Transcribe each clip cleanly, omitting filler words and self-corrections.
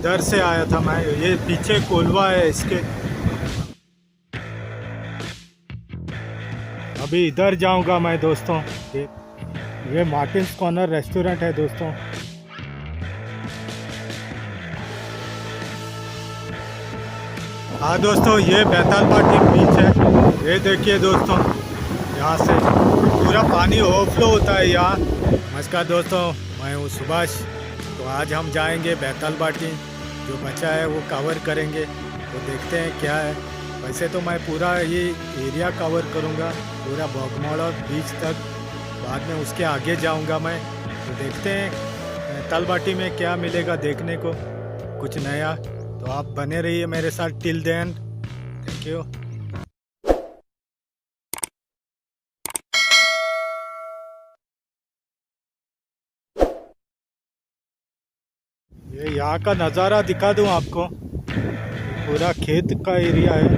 इधर से आया था मैं। ये पीछे कोलवा है इसके। अभी इधर जाऊंगा मैं दोस्तों। ये मार्टिन्स कॉर्नर रेस्टोरेंट है दोस्तों। हाँ दोस्तों, ये बैतालपाटी बीच है। ये देखिए दोस्तों, यहाँ से पूरा पानी ओवरफ्लो होता है यहाँ। नमस्कार दोस्तों, मैं हूँ सुभाष। तो आज हम जाएंगे बैतालपाटी। जो बचा है वो कवर करेंगे, तो देखते हैं क्या है। वैसे तो मैं पूरा ये एरिया कवर करूँगा, पूरा बोगमाड़ा बीच तक। बाद में उसके आगे जाऊँगा मैं। तो देखते हैं बैतालपाटी में क्या मिलेगा देखने को, कुछ नया। तो आप बने रहिए मेरे साथ टिल देन। Thank you. ये यहाँ का नज़ारा दिखा दूँ आपको। पूरा खेत का एरिया है।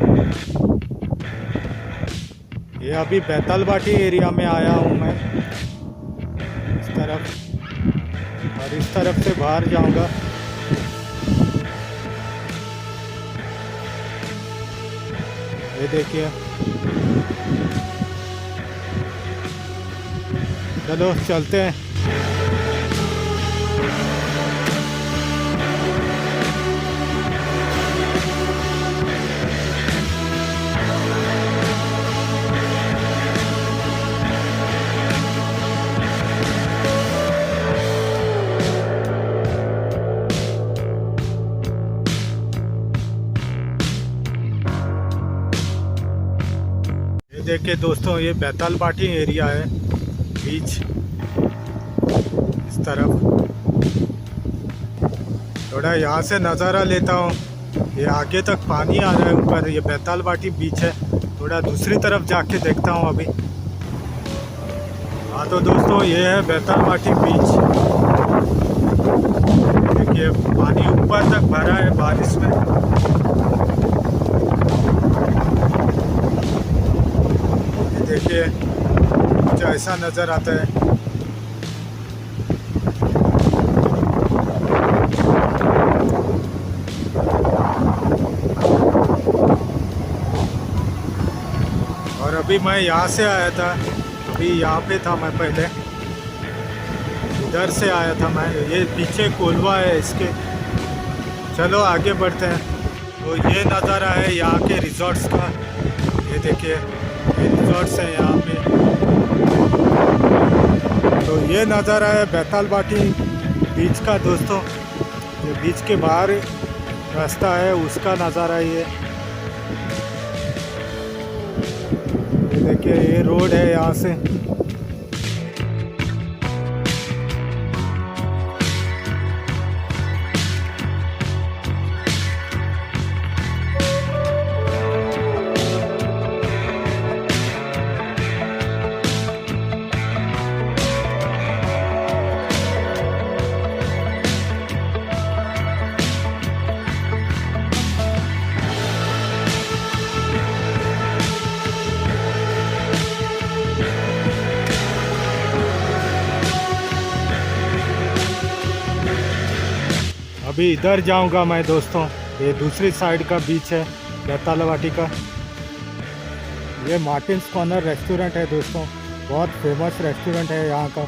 ये अभी बैतालपाटी एरिया में आया हूँ मैं, इस तरफ। और इस तरफ से बाहर जाऊँगा। ये देखिए, चलो चलते हैं। देखिए दोस्तों, ये बैतालपाटी एरिया है, बीच इस तरफ। थोड़ा यहाँ से नज़ारा लेता हूँ। ये आगे तक पानी आ रहा है ऊपर। ये बैतालपाटी बीच है। थोड़ा दूसरी तरफ जाके देखता हूँ अभी। हाँ तो दोस्तों, ये है बैतालपाटी बीच। देखिए पानी ऊपर तक भरा है बारिश में। देखिए कुछ ऐसा नज़र आता है। और अभी मैं यहाँ से आया था। अभी यहाँ पे था मैं पहले, इधर से आया था मैं। ये पीछे कोलवा है इसके। चलो आगे बढ़ते हैं। तो ये नज़ारा है यहाँ के रिजॉर्ट्स का। ये देखिए, ये रिजॉर्ट्स है यहाँ पे। तो ये नज़ारा है बैतालपाटी बीच का दोस्तों। ये बीच के बाहर रास्ता है, उसका नज़ारा ये देखिए। ये रोड है यहाँ से। अभी इधर जाऊंगा मैं दोस्तों। ये दूसरी साइड का बीच है बैतालपाटी का। ये मार्टिन्स कॉर्नर रेस्टोरेंट है दोस्तों। बहुत फेमस रेस्टोरेंट है यहाँ का।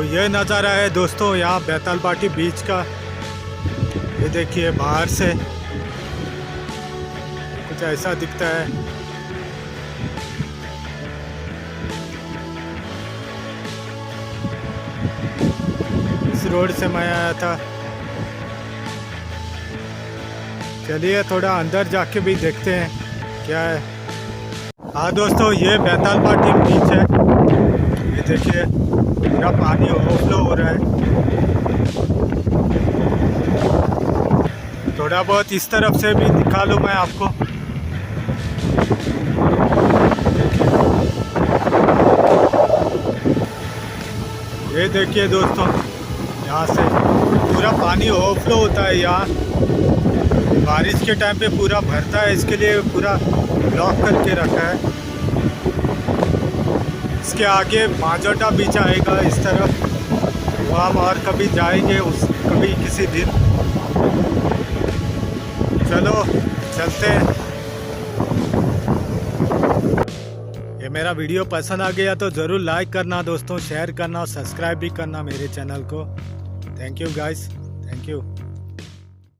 ये नज़ारा है दोस्तों यहाँ बैतालपाटी बीच का। ये देखिए बाहर से कुछ ऐसा दिखता है। इस रोड से मैं आया था। चलिए थोड़ा अंदर जाके भी देखते हैं क्या है। हाँ दोस्तों, ये बैताल पाटी बीच है। ये देखिए पूरा पानी ओवरफ्लो हो रहा है। थोड़ा बहुत इस तरफ से भी दिखा लूँ मैं आपको। ये देखिए दोस्तों, यहाँ से पूरा पानी ओवरफ्लो होता है। यहाँ बारिश के टाइम पे पूरा भरता है, इसके लिए पूरा ब्लॉक करके रखा है। इसके आगे माजोटा बीच आएगा इस तरफ, वो हम और कभी जाएंगे कभी किसी दिन। चलो चलते हैं। ये मेरा वीडियो पसंद आ गया तो ज़रूर लाइक करना दोस्तों, शेयर करना और सब्सक्राइब भी करना मेरे चैनल को। Thank you guys, thank you.